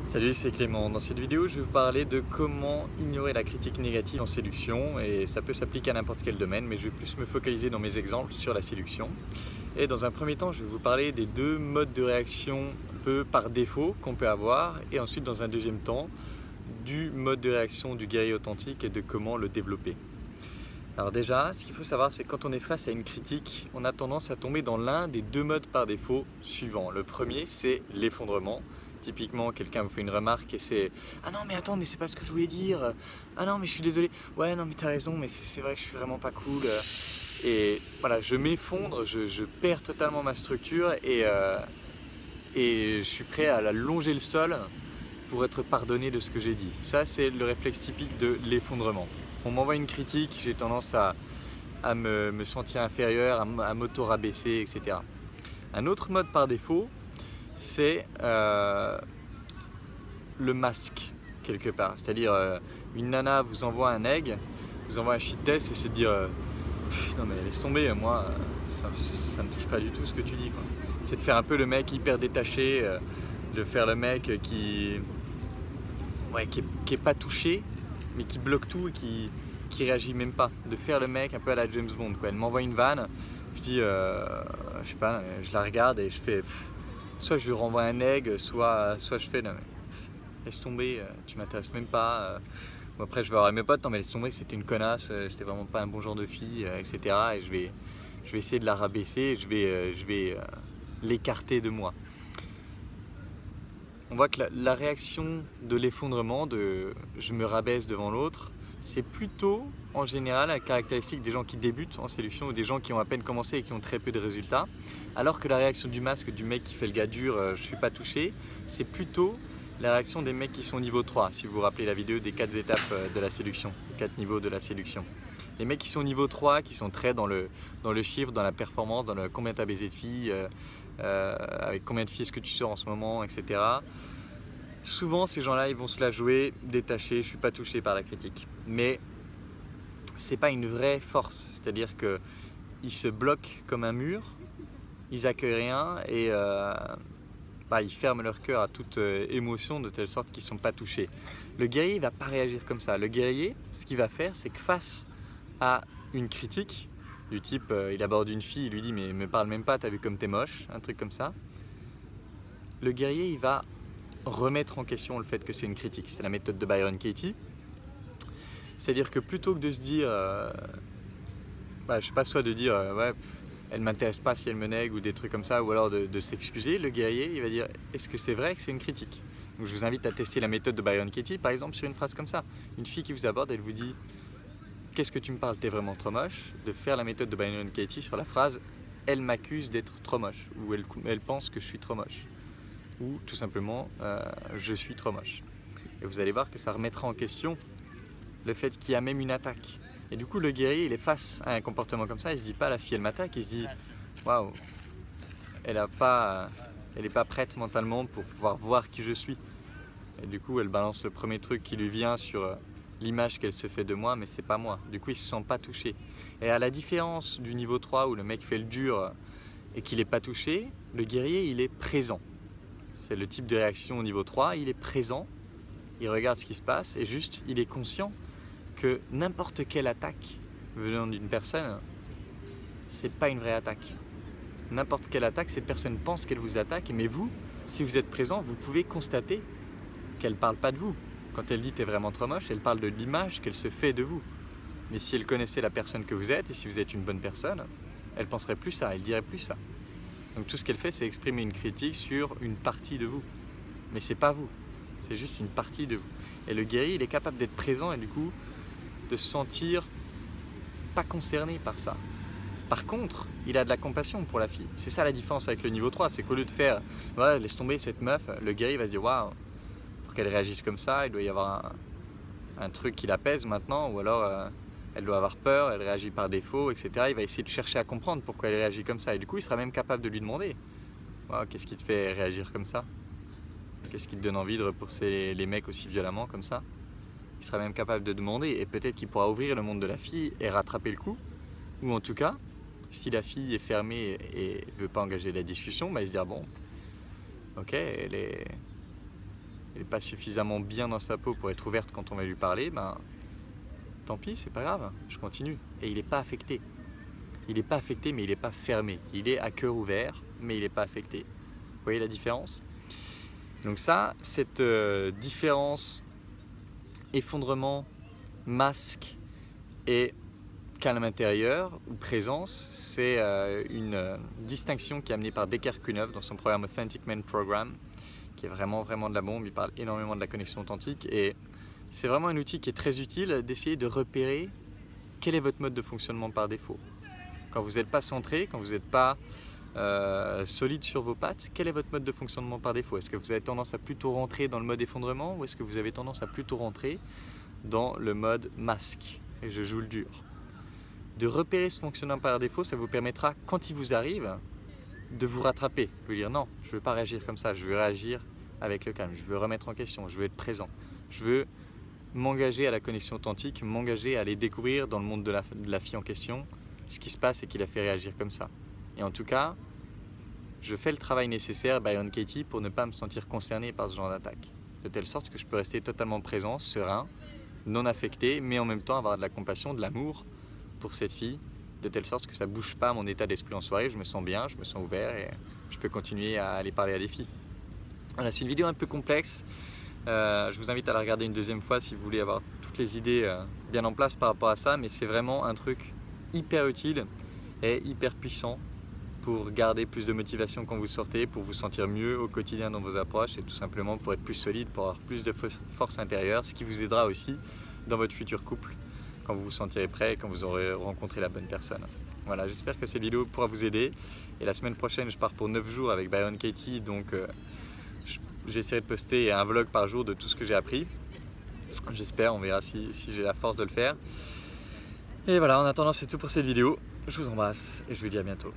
Salut, c'est Clément. Dans cette vidéo, je vais vous parler de comment ignorer la critique négative en séduction, et ça peut s'appliquer à n'importe quel domaine, mais je vais plus me focaliser dans mes exemples sur la séduction. Et dans un premier temps, je vais vous parler des deux modes de réaction un peu par défaut qu'on peut avoir, et ensuite dans un deuxième temps, du mode de réaction du guerrier authentique et de comment le développer. Alors déjà, ce qu'il faut savoir, c'est que quand on est face à une critique, on a tendance à tomber dans l'un des deux modes par défaut suivants. Le premier, c'est l'effondrement. Typiquement, quelqu'un vous fait une remarque et c'est « Ah non, mais attends, mais c'est pas ce que je voulais dire. Ah non, mais je suis désolé. Ouais, non, mais t'as raison, mais c'est vrai que je suis vraiment pas cool. » Et voilà, je m'effondre, je perds totalement ma structure et je suis prêt à la longer le sol pour être pardonné de ce que j'ai dit. Ça, c'est le réflexe typique de l'effondrement. On m'envoie une critique, j'ai tendance à me sentir inférieur, à m'auto-rabaisser, etc. Un autre mode par défaut, c'est le masque, quelque part. C'est-à-dire, une nana vous envoie un egg, vous envoie un shit test et c'est de dire non mais laisse tomber, moi, ça me touche pas du tout ce que tu dis, quoi. C'est de faire un peu le mec hyper détaché, de faire le mec qui est pas touché, mais qui bloque tout et qui réagit même pas. De faire le mec un peu à la James Bond, quoi. Elle m'envoie une vanne, je dis, je sais pas, je la regarde et je fais, soit je lui renvoie un egg, soit je fais, laisse tomber, tu m'intéresses même pas. Bon, après je vais voir mes potes, non mais laisse tomber, c'était une connasse, c'était vraiment pas un bon genre de fille, etc. Et je vais essayer de la rabaisser, je vais l'écarter de moi. On voit que la réaction de l'effondrement, de je me rabaisse devant l'autre, c'est plutôt en général la caractéristique des gens qui débutent en séduction ou des gens qui ont à peine commencé et qui ont très peu de résultats. Alors que la réaction du masque, du mec qui fait le gars dur, je suis pas touché, c'est plutôt la réaction des mecs qui sont au niveau 3, si vous vous rappelez la vidéo des 4 étapes de la séduction, les 4 niveaux de la séduction. Les mecs qui sont au niveau 3, qui sont très dans le chiffre, dans la performance, dans le combien tu as baisé de filles, avec combien de filles est-ce que tu sors en ce moment, etc. Souvent, ces gens-là, ils vont se la jouer détachés, je ne suis pas touché par la critique. Mais ce n'est pas une vraie force, c'est-à-dire qu'ils se bloquent comme un mur, ils accueillent rien et ils ferment leur cœur à toute émotion de telle sorte qu'ils ne sont pas touchés. Le guerrier, il ne va pas réagir comme ça. Le guerrier, ce qu'il va faire, c'est que face à une critique, du type, il aborde une fille, il lui dit « mais me parle même pas, t'as vu comme t'es moche », un truc comme ça. Le guerrier, il va remettre en question le fait que c'est une critique. C'est la méthode de Byron Katie. C'est-à-dire que plutôt que de se dire, je sais pas, soit de dire ouais, elle m'intéresse pas si elle me nègue ou des trucs comme ça, ou alors de s'excuser, le guerrier, il va dire est-ce que c'est vrai que c'est une critique? Donc je vous invite à tester la méthode de Byron Katie, par exemple, sur une phrase comme ça. Une fille qui vous aborde, elle vous dit qu'est-ce que tu me parles, t'es vraiment trop moche, de faire la méthode de Byron Katie sur la phrase elle m'accuse d'être trop moche, ou elle pense que je suis trop moche, ou tout simplement je suis trop moche. Et vous allez voir que ça remettra en question le fait qu'il y a même une attaque. Et du coup, le guerrier, il est face à un comportement comme ça, il se dit pas la fille elle m'attaque, il se dit waouh, elle n'est pas prête mentalement pour pouvoir voir qui je suis. Et du coup, elle balance le premier truc qui lui vient sur l'image qu'elle se fait de moi, mais c'est pas moi. Du coup, il se sent pas touché. Et à la différence du niveau 3 où le mec fait le dur et qu'il n'est pas touché, le guerrier, il est présent. C'est le type de réaction au niveau 3, il est présent, il regarde ce qui se passe et juste, il est conscient que n'importe quelle attaque venant d'une personne, c'est pas une vraie attaque. N'importe quelle attaque, cette personne pense qu'elle vous attaque, mais vous, si vous êtes présent, vous pouvez constater qu'elle parle pas de vous. Quand elle dit t'es vraiment trop moche, elle parle de l'image qu'elle se fait de vous. Mais si elle connaissait la personne que vous êtes, et si vous êtes une bonne personne, elle penserait plus ça, elle dirait plus ça. Donc tout ce qu'elle fait, c'est exprimer une critique sur une partie de vous. Mais c'est pas vous, c'est juste une partie de vous. Et le guerrier, il est capable d'être présent et du coup, de se sentir pas concerné par ça. Par contre, il a de la compassion pour la fille. C'est ça la différence avec le niveau 3, c'est qu'au lieu de faire ouais, laisse tomber cette meuf, le guerrier va se dire waouh, pour qu'elle réagisse comme ça, il doit y avoir un truc qui l'apaise maintenant, ou alors elle doit avoir peur, elle réagit par défaut, etc. Il va essayer de chercher à comprendre pourquoi elle réagit comme ça. Et du coup, il sera même capable de lui demander wow, qu'est-ce qui te fait réagir comme ça? Qu'est-ce qui te donne envie de repousser les mecs aussi violemment comme ça? Il sera même capable de demander et peut-être qu'il pourra ouvrir le monde de la fille et rattraper le coup. Ou en tout cas, si la fille est fermée et ne veut pas engager la discussion, il se dira bon, ok, elle elle n'est pas suffisamment bien dans sa peau pour être ouverte quand on va lui parler, ben tant pis, c'est pas grave, je continue. Et il n'est pas affecté. Il n'est pas affecté, mais il n'est pas fermé. Il est à cœur ouvert, mais il n'est pas affecté. Vous voyez la différence? Donc ça, cette différence, effondrement, masque et calme intérieur ou présence, c'est une distinction qui est amenée par Descartes Kunev dans son programme Authentic Man Program, qui est vraiment de la bombe. Il parle énormément de la connexion authentique et c'est vraiment un outil qui est très utile d'essayer de repérer quel est votre mode de fonctionnement par défaut. Quand vous n'êtes pas centré, quand vous n'êtes pas solide sur vos pattes, quel est votre mode de fonctionnement par défaut? Est-ce que vous avez tendance à plutôt rentrer dans le mode effondrement ou est-ce que vous avez tendance à plutôt rentrer dans le mode masque? Et je joue le dur. De repérer ce fonctionnement par défaut, ça vous permettra, quand il vous arrive, de vous rattraper. Vous dire non, je ne veux pas réagir comme ça, je veux réagir avec le calme, je veux remettre en question, je veux être présent, je veux m'engager à la connexion authentique, m'engager à aller découvrir dans le monde de la fille en question ce qui se passe et qui l'a fait réagir comme ça. Et en tout cas, je fais le travail nécessaire, Byron Katie, pour ne pas me sentir concerné par ce genre d'attaque. De telle sorte que je peux rester totalement présent, serein, non affecté, mais en même temps avoir de la compassion, de l'amour pour cette fille, de telle sorte que ça ne bouge pas mon état d'esprit en soirée, je me sens bien, je me sens ouvert et je peux continuer à aller parler à des filles. Voilà, c'est une vidéo un peu complexe. Je vous invite à la regarder une deuxième fois si vous voulez avoir toutes les idées bien en place par rapport à ça, mais c'est vraiment un truc hyper utile et hyper puissant pour garder plus de motivation quand vous sortez, pour vous sentir mieux au quotidien dans vos approches et tout simplement pour être plus solide, pour avoir plus de force intérieure, ce qui vous aidera aussi dans votre futur couple quand vous vous sentirez prêt et quand vous aurez rencontré la bonne personne. Voilà, j'espère que cette vidéo pourra vous aider et la semaine prochaine je pars pour 9 jours avec Byron Katie, donc j'essaierai de poster un vlog par jour de tout ce que j'ai appris. J'espère, on verra si j'ai la force de le faire. Et voilà, en attendant c'est tout pour cette vidéo. Je vous embrasse et je vous dis à bientôt.